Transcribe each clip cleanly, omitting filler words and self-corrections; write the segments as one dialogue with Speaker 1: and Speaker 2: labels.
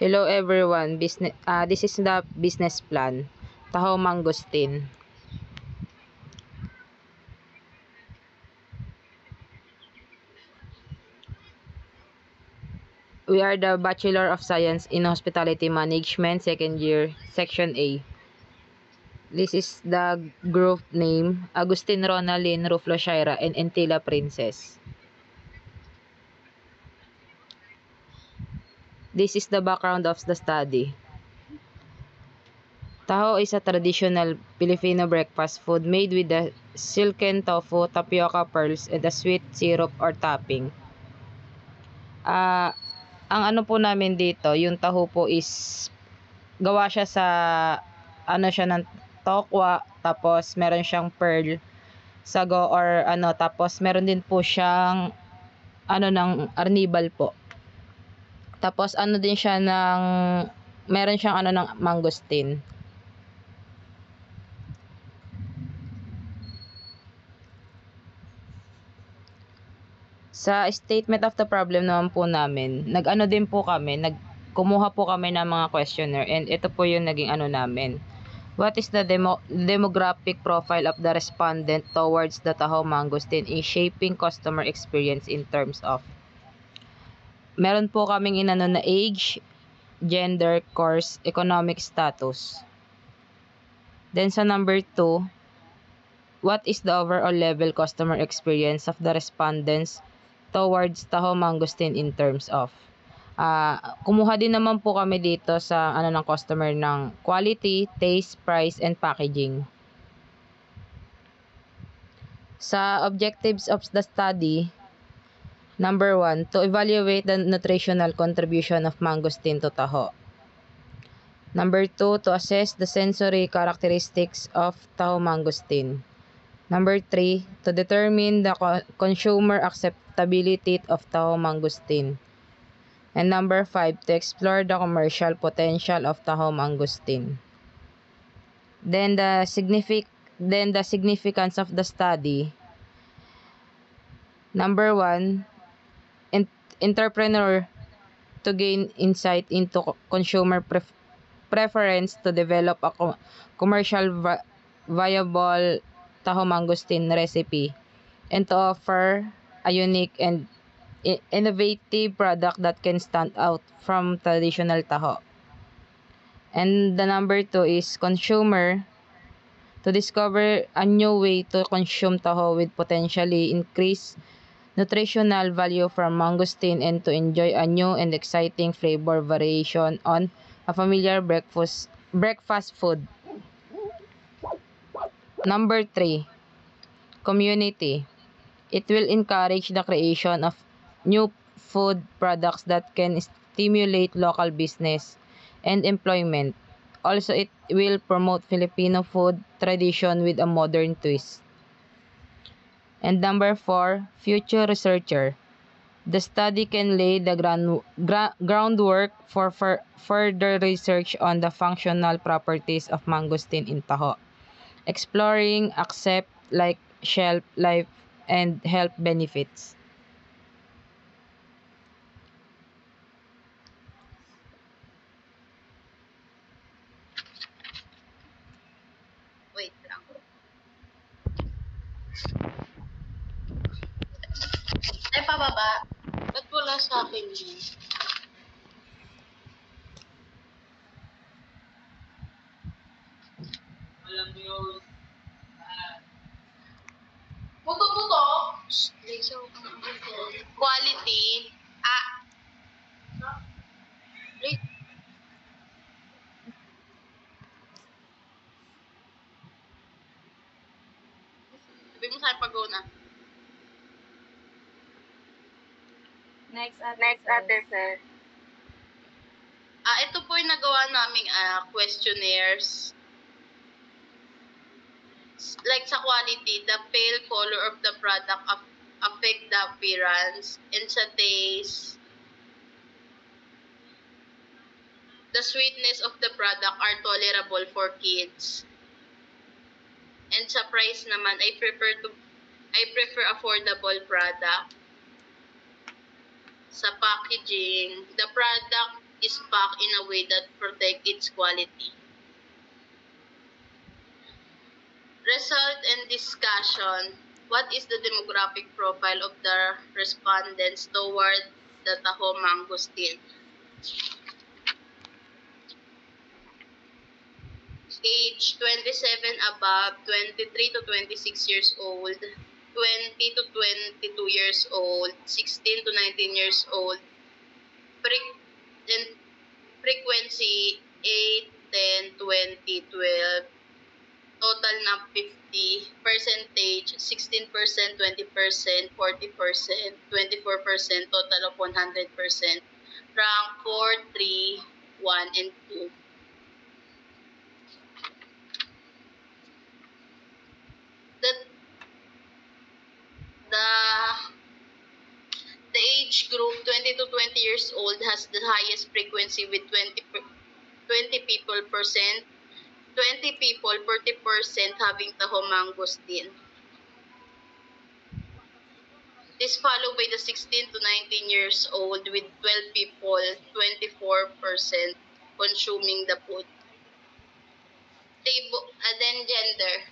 Speaker 1: Hello everyone. This is the business plan. Taho Mangosteen. We are the Bachelor of Science in Hospitality Management, second year, Section A. This is the group name, Agustin Ronalyn Ruflo Shaira and Entila Princess. This is the background of the study. Taho is a traditional Filipino breakfast food made with the silken tofu, tapioca pearls, and a sweet syrup or topping. Ang ano po namin dito, yung taho po is gawa siya sa ano siya ng tokwa, tapos meron siyang pearl, sago or ano, tapos meron din po siyang ano ng arnibal po. Tapos ano din siya ng meron siyang ano ng mangosteen. Sa statement of the problem naman po namin, nag-ano din po kami, kumuha po kami ng mga questionnaire and ito po yung naging ano namin. What is the demographic profile of the respondent towards the Taho Mangosteen in shaping customer experience in terms of? Meron po kaming inano na age, gender, course, economic status. Then sa number 2, what is the overall level customer experience of the respondents towards Taho Mangosteen in terms of? Kumuha din naman po kami dito sa ano ng customer ng quality, taste, price, and packaging. Sa objectives of the study, number 1, to evaluate the nutritional contribution of mangosteen to taho. Number 2, to assess the sensory characteristics of taho mangosteen. Number 3, to determine the consumer acceptability of taho mangosteen. And number 5, to explore the commercial potential of taho mangosteen. Then the significance of the study. Number 1, entrepreneur to gain insight into consumer preference to develop a commercial viable taho mangosteen recipe and to offer a unique and innovative product that can stand out from traditional taho. And the number 2 is consumer to discover a new way to consume taho with potentially increased nutritional value from mangosteen and to enjoy a new and exciting flavor variation on a familiar breakfast food. Number 3, community. It will encourage the creation of new food products that can stimulate local business and employment. Also, it will promote Filipino food tradition with a modern twist. And number 4, future researcher. The study can lay the groundwork for further research on the functional properties of mangosteen in taho, exploring accept like shelf life and health benefits.
Speaker 2: Wait lang. Ay, pababa. Ba't wala sa akin yun? Alam mo yun. Puto-puto. Quality. Sabi mo sa'yo pag-go na.
Speaker 3: Next ate sir.
Speaker 2: Ito po yung nagawa naming questionnaires. Like sa quality, the pale color of the product affect the appearance, and sa taste, the sweetness of the product are tolerable for kids. And sa price naman, I prefer affordable product. Sa packaging, the product is packed in a way that protects its quality. Result and discussion. What is the demographic profile of the respondents toward the Taho mangosteen? Age 27 above, 23 to 26 years old, 20 to 22 years old, 16 to 19 years old. And frequency 8, 10, 20, 12. Total na 50. Percentage 16%, 20%, 40%, 24%, total of 100%. Rank 4, 3, 1, and 2. The age group 20 to 20 years old has the highest frequency with 20 people percent, 20 people, 40% having Taho mangosteen. This followed by the 16 to 19 years old with 12 people, 24% consuming the food. Then gender.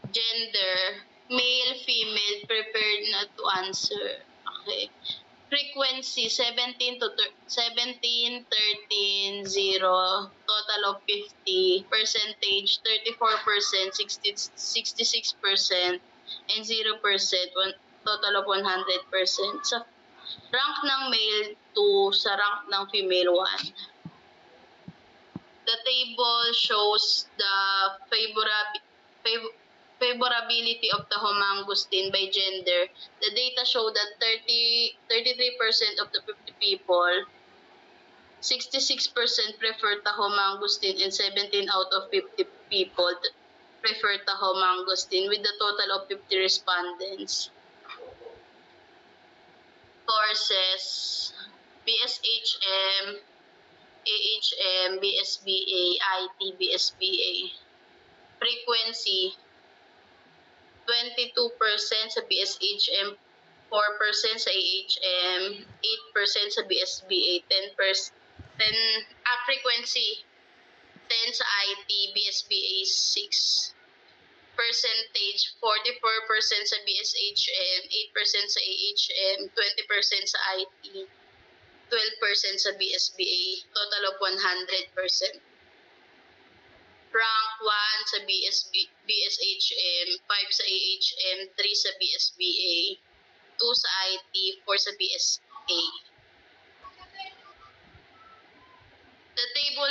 Speaker 2: Gender, male, female, prepared not to answer. Okay. Frequency 17 to 17, 13, 0, total of 50, percentage 34%, 66%, and 0%, total of 100%. Sa rank ng male 2, sa rank ng female 1. The table shows the favorability of Taho mangosteen by gender. The data show that 33% of the 50 people, 66% prefer Taho mangosteen, and 17 out of 50 people prefer Taho mangosteen with a total of 50 respondents. Courses: BSHM, AHM, BSBA, IT, BSBA. Frequency: 22% sa BSHM, 4% sa AHM, 8% sa BSBA, 10% frequency, 10 sa IT, BSBA 6. Percentage, 44% sa BSHM, 8% sa AHM, 20% sa IT, 12% sa BSBA, total of 100%. Rank 1 sa BSHM, 5 sa AHM, 3 sa BSBA, 2 sa IT, 4 sa BSA. The table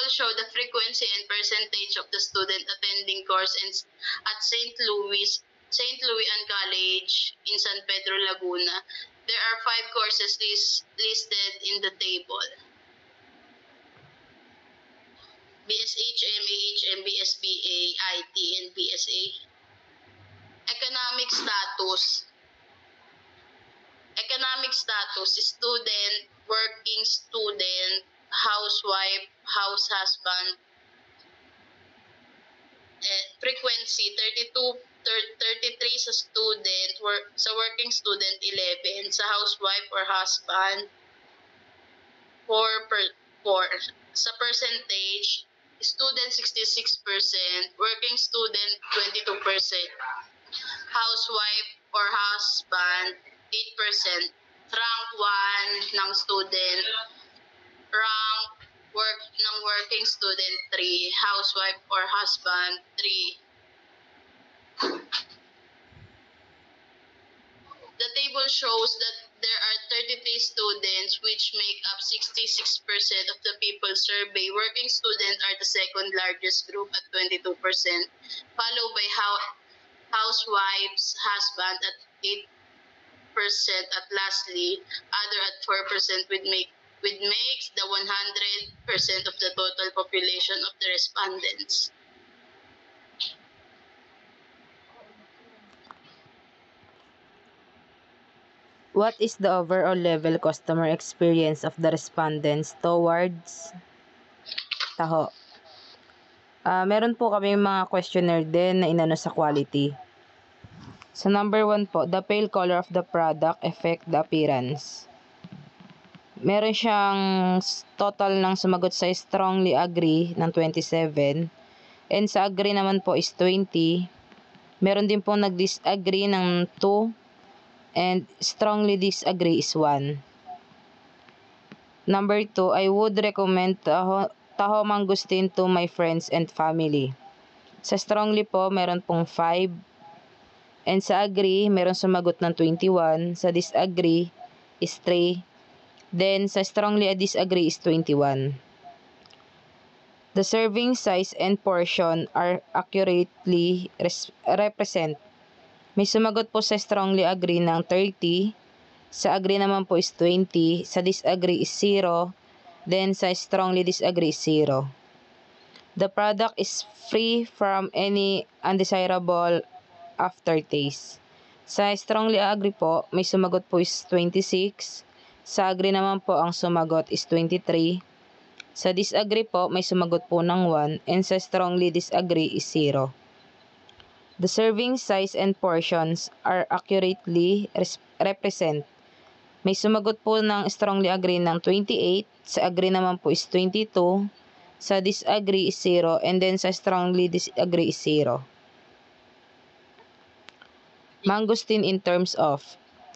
Speaker 2: showed the frequency and percentage of the student attending course at St. Louis College in San Pedro, Laguna. There are 5 courses listed in the table. BSHM, AHM, BSBA, IT, and BSA. Economic status, student, working student, housewife, house husband. Frequency 33 sa student, sa working student 11, sa housewife or husband 4. Sa percentage, student 66%, working student 22%, housewife or husband 8%, rank 1 ng student, rank ng working student 3, housewife or husband 3. The table shows that there are 33 students which make up 66% of the people surveyed. Working students are the second largest group at 22%, followed by housewives, husband at 8%, at lastly, other at 4%, which makes the 100% of the total population of the respondents.
Speaker 1: What is the overall level customer experience of the respondents towards Taho? Meron po kami mga questionnaire din na inano sa quality. Sa number 1 po, the pale color of the product affect the appearance. Meron siyang total ng sumagot sa strongly agree ng 27. And sa agree naman po is 20. Meron din po nag-disagree ng 2. And strongly disagree is 1. Number 2, I would recommend taho mangustin to my friends and family. Sa strongly po, meron pong 5. And sa agree, meron sumagot ng 21. Sa disagree is 3. Then, sa strongly disagree is 21. The serving size and portion are accurately represent. May sumagot po sa strongly agree ng 30. Sa agree naman po is 20. Sa disagree is 0. Then, sa strongly disagree is 0. The product is free from any undesirable aftertaste. Sa strongly agree po, may sumagot po is 26. Sa agree naman po, ang sumagot is 23. Sa disagree po, may sumagot po ng 1. And sa strongly disagree is 0. The serving size and portions are accurately represent. May sumagot po ng strongly agree ng 28. Sa agree naman po is 22. Sa disagree is 0. And then sa strongly disagree is 0. Mangosteen in terms of.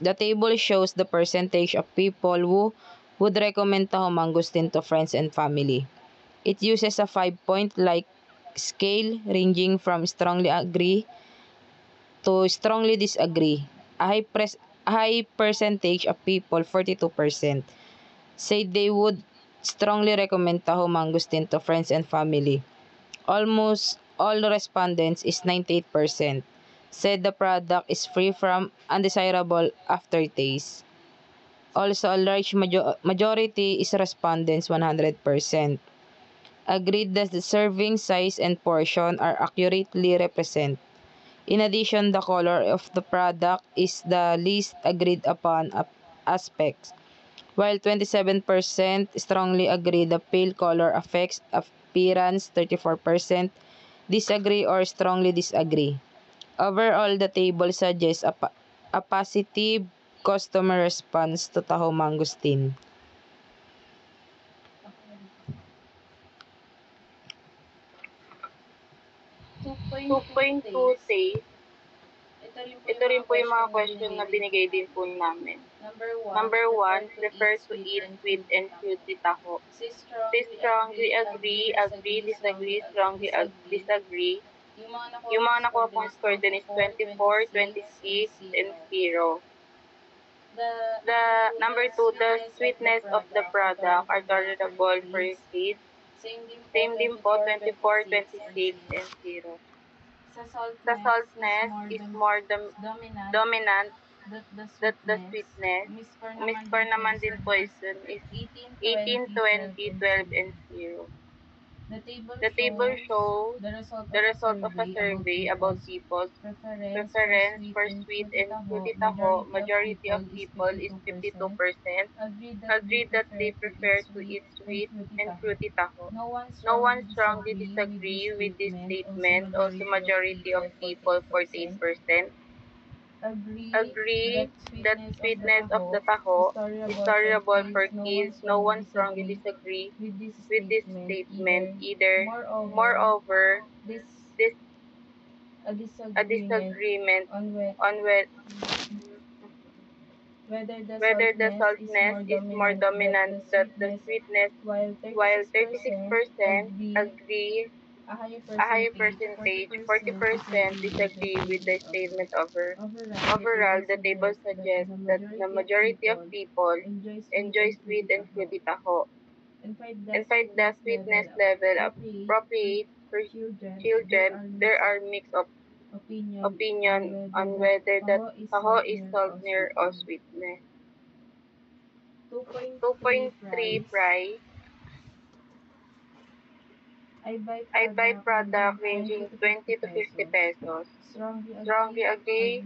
Speaker 1: The table shows the percentage of people who would recommend taho mangosteen to friends and family. It uses a 5-point like scale ranging from strongly agree to strongly disagree. A high percentage of people, 42%, say they would strongly recommend taho mangosteen to friends and family. Almost all respondents is 98%. Said the product is free from undesirable aftertaste. Also, a large majority is respondents 100%. Agreed that the serving size and portion are accurately represent. In addition, the color of the product is the least agreed upon aspects. While 27% strongly agree the pale color affects appearance, 34% disagree or strongly disagree. Overall, the table suggests a positive customer response to taho mangosteen.
Speaker 3: Two point two taste. Ito rin po yung mga question na binigay din po namin. Number 1, prefer to eat sweet and fruity taho. Say strongly agree, disagree, strongly disagree. Yung mga nakuha pong score din is 24, 26, and 0. The number 2, the sweetness of the product are tolerable for kids. Same din po, 24, 26, and 0. Sa saltness is more dominant that the sweetness. Score naman din po is 18, 20, 12, and 0. The table shows the result of a survey about people's preference for sweet and fruity taho. Majority of people is 52% agreed that they prefer to eat sweet and fruity taho. No one strongly disagree with this statement. Also, majority of people, 48%, agree that sweetness of the taho is tolerable for kids. No one strongly disagree with this statement either. Moreover, this a disagreement on whether the saltiness is more dominant than the sweetness, while 36% agree, a higher percentage, 40% disagree with the statement overall, the table suggests that the majority of people enjoy sweet and fruity taho and find the sweetness level appropriate for children. There are mixed opinion on whether the taho is saltner or sweetness. 2.3 price. I buy product ranging 20 to 50 pesos. Strongly agree,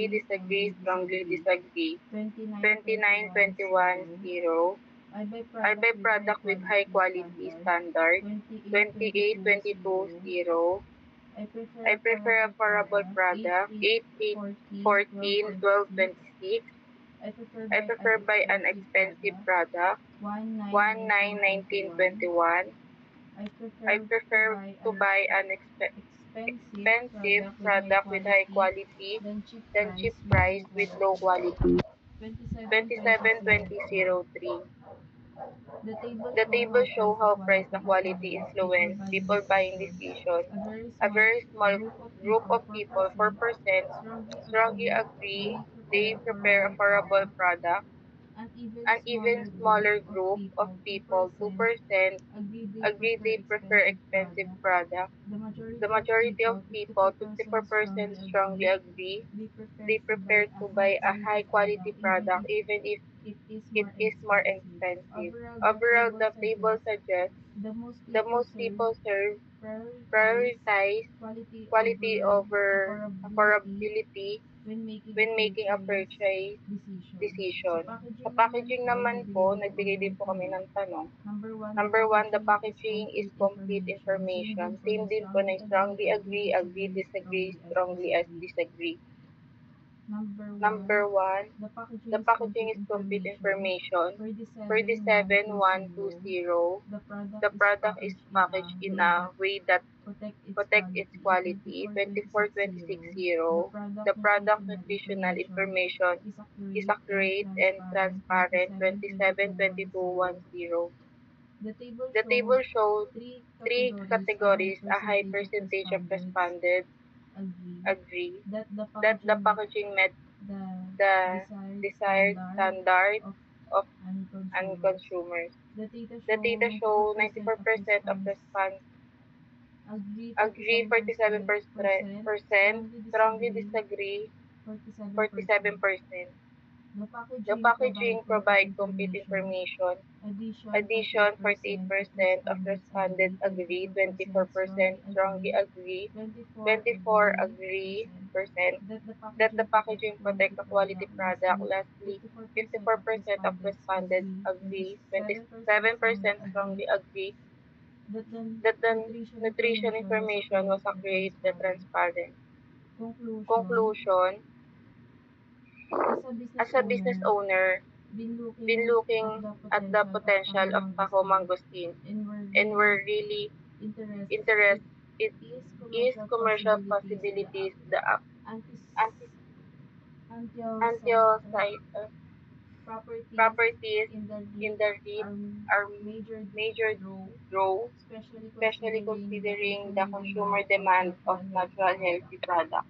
Speaker 3: disagree, strongly disagree. 29, 21, 0. I buy product with high quality standard. 28, 22, 0. I prefer affordable product, 8, 8, 14, 12, 26. I prefer buy an expensive product, 1, 9, 19, 21. I prefer to buy an expensive product with high quality than cheap price with low quality. 27-2003. The table show how price na quality influence people buying decision. A very small group of people, 4%, strongly agree they prepare affordable product. An even smaller group of people, 2%, agree they prefer expensive product. The majority of people, 54%, strongly agree they prefer to buy a high quality product even if it is more expensive. Overall, the table suggests the most people prioritize quality over affordability when making a purchase decision. Sa packaging naman po, nagbigay din po kami ng tanong. Number one, the packaging is complete information. Same din po na strongly agree, agree, disagree, strongly as disagree. Number one, the packaging is complete information. 47-120, the product is packaged in a way that protect its quality. 24-260, the product nutritional information is accurate and transparent. 27-2210. The table showed three categories. A high percentage of respondents agree that the packaging met the desired standard of consumers. The data show 94% of respondents agree, 47%, strongly disagree, 47%. The packaging provide complete information. Addition, 48% of respondents agree, 24% strongly agree, 24 agree percent that the packaging protect the quality product. Lastly, 54% of respondents agree, 27% strongly agree that the nutrition information was accurate and transparent. Conclusion, as a business owner, been looking at the potential of Taho Mangosteen, and we're really interested in its commercial possibilities. The antioxidant properties in the reef are major draw, especially considering the consumer demand of natural healthy products.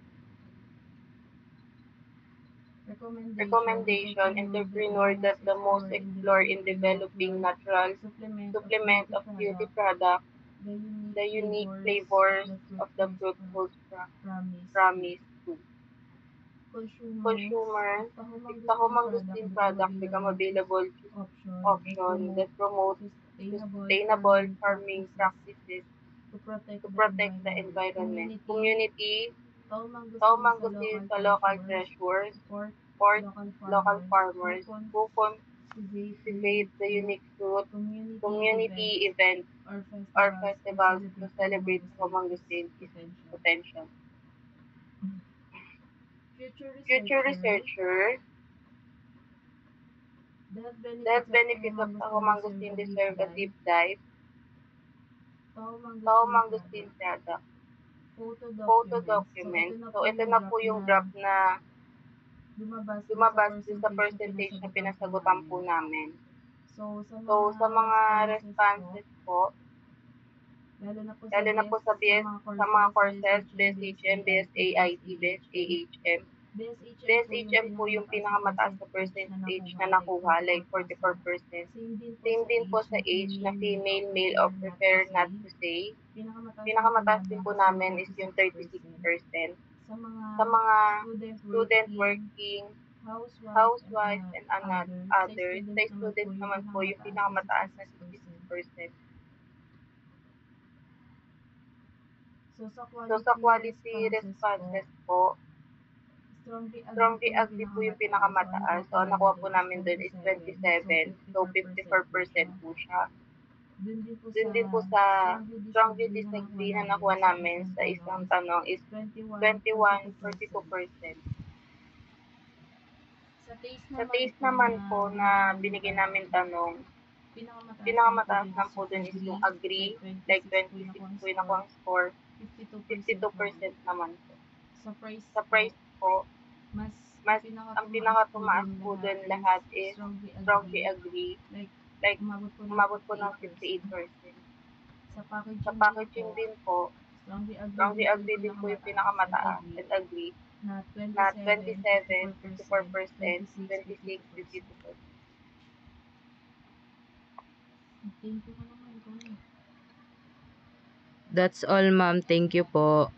Speaker 3: Recommendation, entrepreneur that the most explore in developing natural supplement of beauty products, the unique flavors of the fruitful promise to consumers. If Taho Mangosteen product become available option that promote sustainable farming practices to protect the environment. Community, Taho Mangosteen sa local treasures, support local farmers who cultivate the unique fruit, community events or festivals to celebrate Taho Mangosteen potential. Future researcher, the health benefits of Taho Mangosteen deserve a deep dive. Taho Mangosteen product, photo documents. So ito na po yung graph na lumabas din sa percentage na pinasagutan po namin. So sa mga responses po, lalo na po sa mga courses, BSHM, BSAIT, BSAHM. BSHM po yung pinakamataas na percentage na nakuha, like 44%. Same din po sa age na female, male, or prefer not to say. Pinakamataaas din po namin is yung 36%. Sa mga student working, housewives, and others, sa students naman po yung pinakamataas na 66%. So sa quality responses po, strongly agree po yung pinakamataas. So, ang nakuha po namin dun is 27. So, 54% po siya. Dun din po sa strongly disagree na nakuha namin sa isang tanong is 21.42%. Sa taste naman po na binigay namin tanong, pinakamataas lang po dun is yung agree, like 26 po yung nakuha score, 52% naman po. Sa price po, ang pinakatumaas po dun lahat is strongly agree, like umabot po ng 58%. Sa packaging din po, strongly agree din po yung pinakamataas at agree na 27, 54%, 26, 52%.
Speaker 1: That's all, ma'am. Thank you po.